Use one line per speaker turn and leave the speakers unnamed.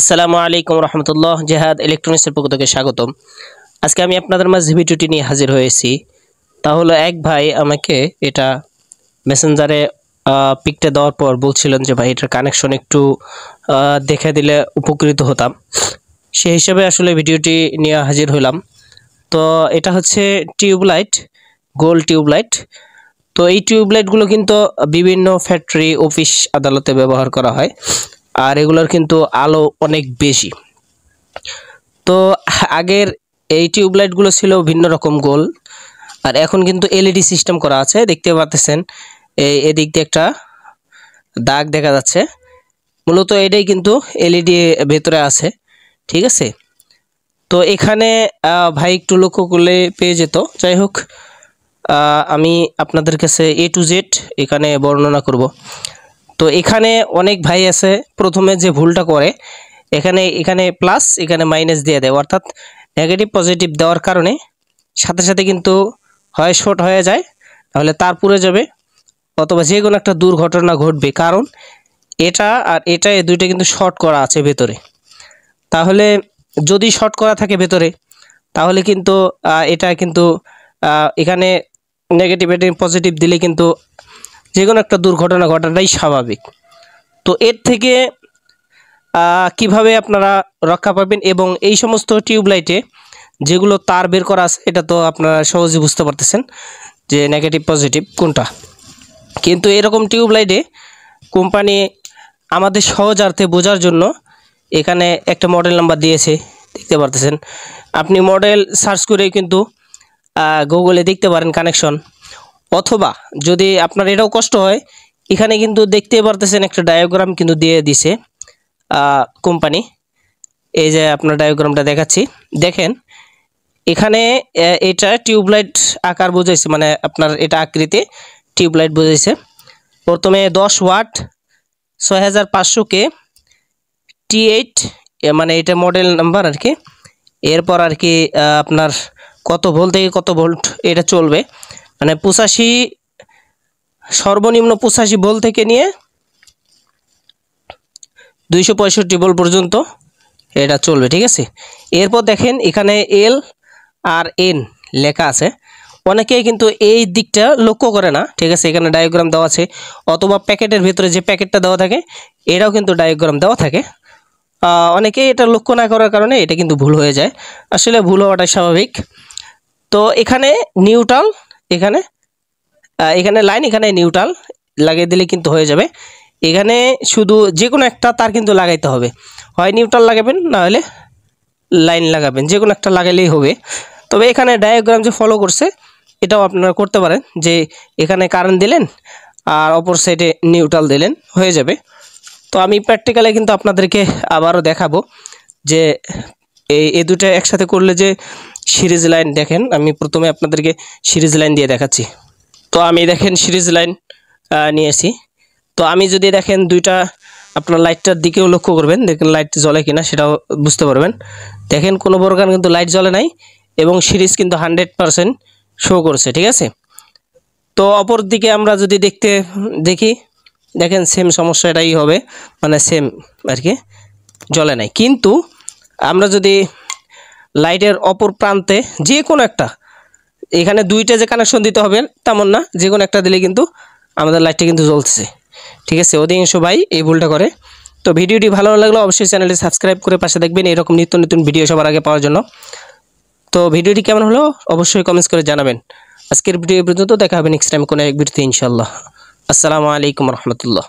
আসসালামু আলাইকুম রহমতুল্লাহ। জেহাদ ইলেকট্রনিক্সের পক্ষ থেকে স্বাগতম। আজকে আমি আপনাদের মাঝে ভিডিওটি নিয়ে হাজির হয়েছি। তা হলো এক ভাই আমাকে এটা মেসেঞ্জারে পিকটা দেওয়ার পর বলছিলেন যে ভাই এটার কানেকশন একটু দেখে দিলে উপকৃত হতাম। সেই হিসেবে আসলে ভিডিওটি নিয়ে হাজির হলাম। তো এটা হচ্ছে টিউবলাইট, গোল টিউবলাইট। তো এই টিউবলাইটগুলো কিন্তু বিভিন্ন ফ্যাক্টরি, অফিস, আদালতে ব্যবহার করা হয়, আর এগুলোর কিন্তু আলো অনেক বেশি। তো আগের এই টিউবলাইটগুলো ছিল ভিন্ন রকম গোল, আর এখন কিন্তু এলইডি সিস্টেম করা আছে। দেখতে পাচ্ছেন এদিক দিয়ে একটা দাগ দেখা যাচ্ছে, মূলত এটাই কিন্তু এলইডি ভেতরে আছে। ঠিক আছে, তো এখানে ভাই একটু লক্ষ্য করলে পেয়ে যেত। যাই হোক, আমি আপনাদের কাছে A to Z এখানে বর্ণনা করব। তো এখানে অনেক ভাই আছে, প্রথমে যে ভুলটা করে এখানে এখানে প্লাস এখানে মাইনাস দিয়ে দেয়, অর্থাৎ নেগেটিভ পজিটিভ দেওয়ার কারণে সাথে সাথে কিন্তু হয় শর্ট হয়ে যায়, তাহলে তার পুড়ে যাবে, অথবা যে কোনো একটা দুর্ঘটনা ঘটবে। কারণ এটা আর এটা এই দুইটা কিন্তু শর্ট করা আছে ভেতরে। তাহলে যদি শর্ট করা থাকে ভেতরে, তাহলে কিন্তু এটা কিন্তু এখানে নেগেটিভ পজিটিভ দিলে কিন্তু যে কোনো একটা দুর্ঘটনা ঘটাটাই স্বাভাবিক। তো এর থেকে কিভাবে আপনারা রক্ষা পাবেন, এবং এই সমস্ত টিউবলাইটে যেগুলো তার বের করা আছে এটা তো আপনারা সহজে বুঝতে পারতেছেন যে নেগেটিভ পজিটিভ কোনটা। কিন্তু এরকম টিউবলাইটে কোম্পানি আমাদের সহজার্থে বোঝার জন্য এখানে একটা মডেল নাম্বার দিয়েছে, দেখতে পারতেছেন। আপনি মডেল সার্চ করে কিন্তু গুগলে দেখতে পারেন কানেকশন, অথবা যদি আপনার এটাও কষ্ট হয়, এখানে কিন্তু দেখতে পারতেছেন একটা ডায়াগ্রাম কিন্তু দিয়ে দিছে কোম্পানি। এই যে আপনার ডায়াগ্রামটা দেখাচ্ছি, দেখেন এখানে এটা টিউবলাইট আকার বোঝাইছে, মানে আপনার এটা আকৃতি টিউবলাইট বোঝাইছে। প্রথমে 10 ওয়াট 6500K T8, মানে এটা মডেল নাম্বার আর কি। এরপর আর কি আপনার কত ভোল্ট থেকে কত ভোল্ট এটা চলবে, মানে 85, সর্বনিম্ন 85 ভোল্ট থেকে নিয়ে 265 ভোল্ট পর্যন্ত এটা চলবে। ঠিক আছে, এরপর দেখেন এখানে এল আর এন লেখা আছে। অনেকেই কিন্তু এই দিকটা লক্ষ্য করে না। ঠিক আছে, এখানে ডায়াগ্রাম দেওয়া আছে, অথবা প্যাকেটের ভিতরে যে প্যাকেটটা দেওয়া থাকে এটাও কিন্তু ডায়াগ্রাম দেওয়া থাকে। অনেকেই এটা লক্ষ্য না করার কারণে এটা কিন্তু ভুল হয়ে যায়। আসলে ভুল হওয়াটাই স্বাভাবিক। তো এখানে নিউট্রাল, এখানে লাইন, এখানে নিউট্রাল লাগিয়ে দিলে কিন্তু হয়ে যাবে। এখানে শুধু যে কোনো একটা তার কিন্তু লাগাইতে হবে, হয় নিউট্রাল লাগাবেন না হলে লাইন লাগাবেন, যে কোনো একটা লাগাইলেই হবে। তবে এখানে ডায়াগ্রাম যে ফলো করছে এটাও আপনারা করতে পারেন, যে এখানে কারেন্ট দিলেন আর অপর সাইডে নিউট্রাল দিলেন, হয়ে যাবে। তো আমি প্র্যাকটিক্যালে কিন্তু আপনাদেরকে আবারও দেখাবো যে এই দুটো একসাথে করলে যে সিরিজ লাইন, দেখেন আমি প্রথমে আপনাদেরকে সিরিজ লাইন দিয়ে দেখাচ্ছি। তো আমি দেখেন সিরিজ লাইন নিয়েছি। তো আমি যদি দেখেন দুইটা, আপনার লাইটটার দিকেও লক্ষ্য করবেন, দেখেন লাইট জ্বলে কিনা সেটাও বুঝতে পারবেন। দেখেন কোনো প্রকার কিন্তু লাইট জ্বলে নাই, এবং সিরিজ কিন্তু 100% শো করছে। ঠিক আছে, তো অপর দিকে আমরা যদি দেখি, দেখেন সেম সমস্যা এটাই হবে, মানে সেম আর কি, জ্বলে নাই। কিন্তু আমরা যদি লাইটের অপর প্রান্তে যে কোনো একটা, এখানে দুইটা যে কানেকশন দিতে হবে তেমন না, যে কোনো একটা দিলে কিন্তু আমাদের লাইটটা কিন্তু জ্বলছে। ঠিক আছে, অধিকাংশ ভাই এই ভুলটা করে। তো ভিডিওটি ভালো লাগলে অবশ্যই চ্যানেলটি সাবস্ক্রাইব করে পাশে দেখবেন এরকম নিত্য নতুন ভিডিও সবার আগে পাওয়ার জন্য। তো ভিডিওটি কেমন হলো অবশ্যই কমেন্টস করে জানাবেন। আজকের ভিডিও পর্যন্ত, দেখা হবে নেক্সট টাইম কোনো এক ভিডিওতে ইনশাআল্লাহ। আসসালামু আলাইকুম রহমতুল্লাহ।